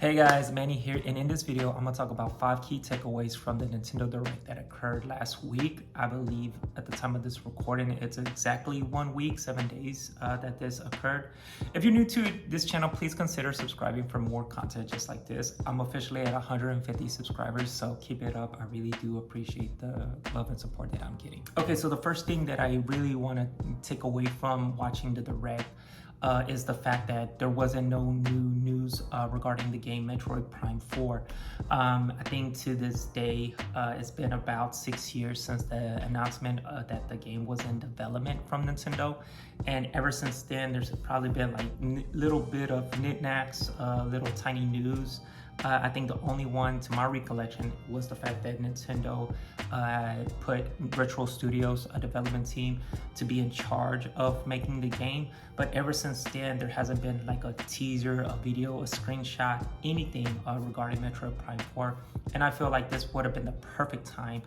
Hey guys, Manny here, and in this video, I'm gonna talk about 5 key takeaways from the Nintendo Direct that occurred last week. I believe at the time of this recording, it's exactly 1 week, 7 days that this occurred. If you're new to this channel, please consider subscribing for more content just like this. I'm officially at 150 subscribers, so keep it up. I really do appreciate the love and support that I'm getting. Okay, so the first thing that I really wanna take away from watching the Direct is the fact that there wasn't no new news regarding the game Metroid Prime 4. I think to this day, it's been about 6 years since the announcement that the game was in development from Nintendo. And ever since then, there's probably been like little bit of knickknacks, little tiny news. I think the only one to my recollection was the fact that Nintendo put Retro Studios, a development team, to be in charge of making the game. But ever since then, there hasn't been like a teaser, a video, a screenshot, anything regarding Metroid Prime 4. And I feel like this would have been the perfect time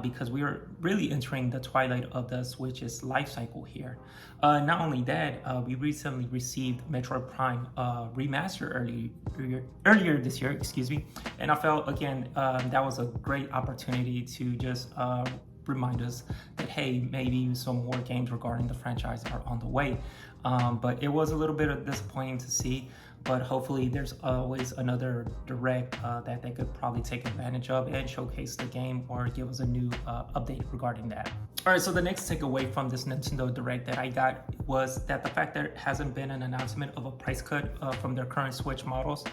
because we are really entering the twilight of the Switch's life cycle here. Not only that, we recently received Metroid Prime Remaster earlier this year, excuse me. And I felt, again, that was a great opportunity to just remind us that, hey, maybe some more games regarding the franchise are on the way. But it was a little bit disappointing to see, but hopefully there's always another Direct that they could probably take advantage of and showcase the game or give us a new update regarding that. All right, so the next takeaway from this Nintendo Direct that I got was that the fact there hasn't been an announcement of a price cut from their current Switch models.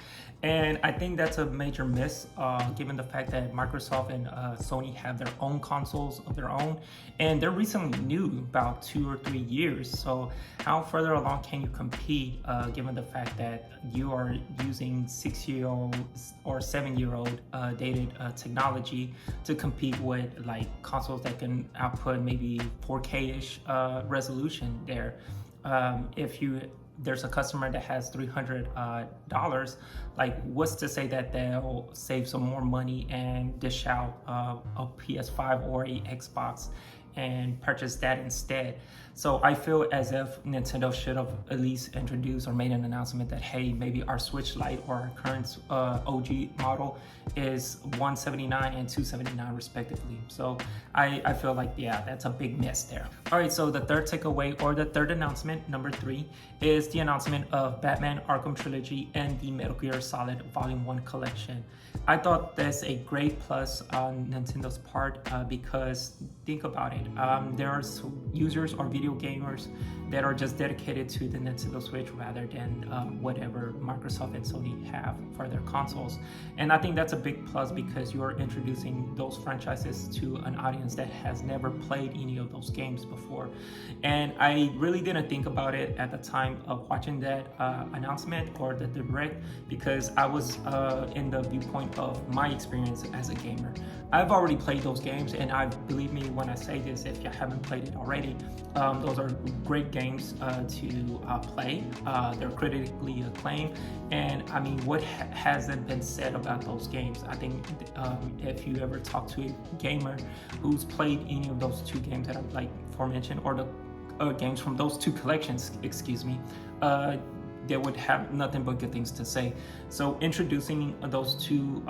And I think that's a major miss given the fact that Microsoft and Sony have their own consoles of their own, and they're recently new, about 2 or 3 years. So how further along can you compete given the fact that you are using 6-year-old or 7-year-old dated technology to compete with like consoles that can output maybe 4K-ish resolution there. If there's a customer that has $300, like what's to say that they'll save some more money and dish out a PS5 or a Xbox and purchase that instead? So I feel as if Nintendo should have at least introduced or made an announcement that, hey, maybe our Switch Lite or our current OG model is $179 and $279 respectively. So I feel like, yeah, that's a big miss there. All right, so the third takeaway, or the third announcement, number 3, is the announcement of Batman Arkham Trilogy and the Metal Gear Solid Volume 1 collection. I thought that's a great plus on Nintendo's part because think about it. There are users or video gamers that are just dedicated to the Nintendo Switch rather than whatever Microsoft and Sony have for their consoles. And I think that's a big plus because you are introducing those franchises to an audience that has never played any of those games before. And I really didn't think about it at the time of watching that announcement or the Direct because I was in the viewpoint of my experience as a gamer. I've already played those games, and believe me when I say this, if you haven't played it already, those are great games to play. They're critically acclaimed, and I mean, what hasn't been said about those games? I think if you ever talk to a gamer who's played any of those 2 games that I've like aforementioned, or the games from those 2 collections, excuse me, they would have nothing but good things to say. So introducing those 2,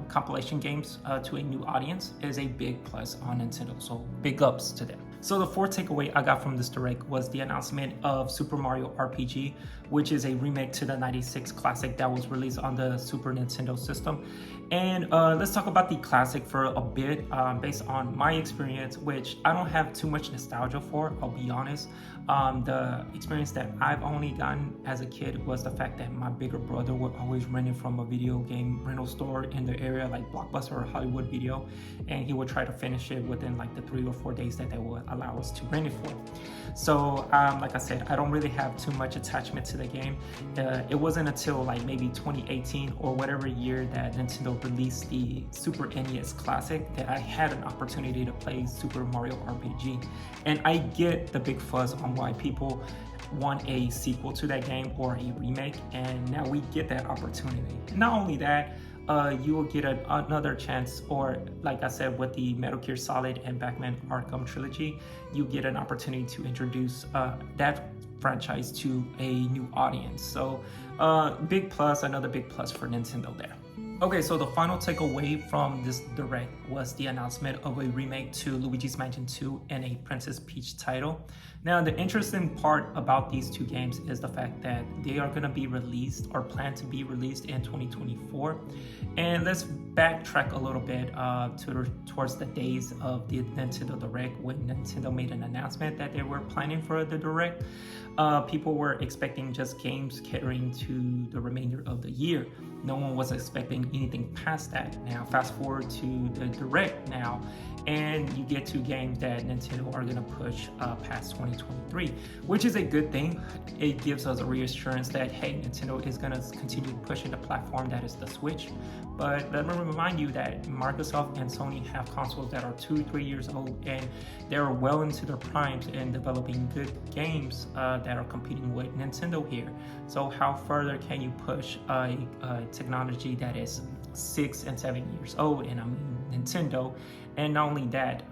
compilation games to a new audience is a big plus on Nintendo. So big ups to them. So the fourth takeaway I got from this Direct was the announcement of Super Mario RPG, which is a remake to the '96 classic that was released on the Super Nintendo system. And let's talk about the classic for a bit based on my experience, which I don't have too much nostalgia for, I'll be honest. The experience that I've only gotten as a kid was the fact that my bigger brother would always rent it from a video game rental store in the area, like Blockbuster or Hollywood Video, and he would try to finish it within like the 3 or 4 days that they would allow us to rent it for. So like I said, I don't really have too much attachment to the game. It wasn't until like maybe 2018 or whatever year that Nintendo released the Super NES Classic that I had an opportunity to play Super Mario RPG. And I get the big fuzz on why people want a sequel to that game or a remake, and now we get that opportunity. Not only that, you will get another chance, or like I said with the Metal Gear Solid and Batman Arkham Trilogy, you get an opportunity to introduce that franchise to a new audience. So big plus, another big plus for Nintendo there. Okay, so the final takeaway from this direct was the announcement of a remake to Luigi's Mansion 2 and a Princess Peach title. Now, the interesting part about these two games is the fact that they are going to be released or planned to be released in 2024. And let's backtrack a little bit towards the days of the Nintendo Direct when Nintendo made an announcement that they were planning for the Direct. People were expecting just games catering to the remainder of the year. No one was expecting anything past that. Now, fast forward to the Direct now, and you get two games that Nintendo are going to push past 2023, which is a good thing. It gives us a reassurance that, hey, Nintendo is going to continue pushing the platform that is the Switch. But let me remind you that Microsoft and Sony have consoles that are 2-3 years old, and they're well into their primes in developing good games that are competing with Nintendo here. So how further can you push a technology that is 6 and 7 years old? And I mean Nintendo. And not only that,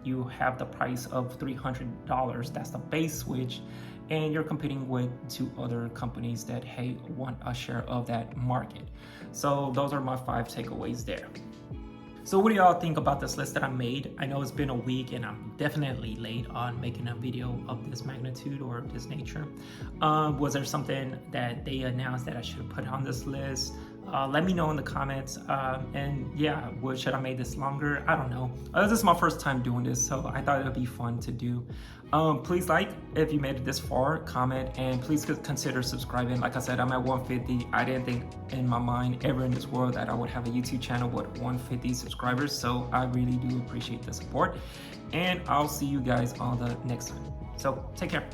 you have the price of $300. That's the base Switch, and you're competing with two other companies that, hey, want a share of that market. So those are my 5 takeaways there. So what do y'all think about this list that I made? I know it's been a week and I'm definitely late on making a video of this magnitude or this nature. Was there something that they announced that I should have put on this list? Let me know in the comments. And yeah, should I make this longer? I don't know. This is my first time doing this, so I thought it would be fun to do. Please like if you made it this far, comment, and please consider subscribing. Like I said, I'm at 150. I didn't think in my mind ever in this world that I would have a YouTube channel with 150 subscribers. So I really do appreciate the support, and I'll see you guys on the next time. So take care.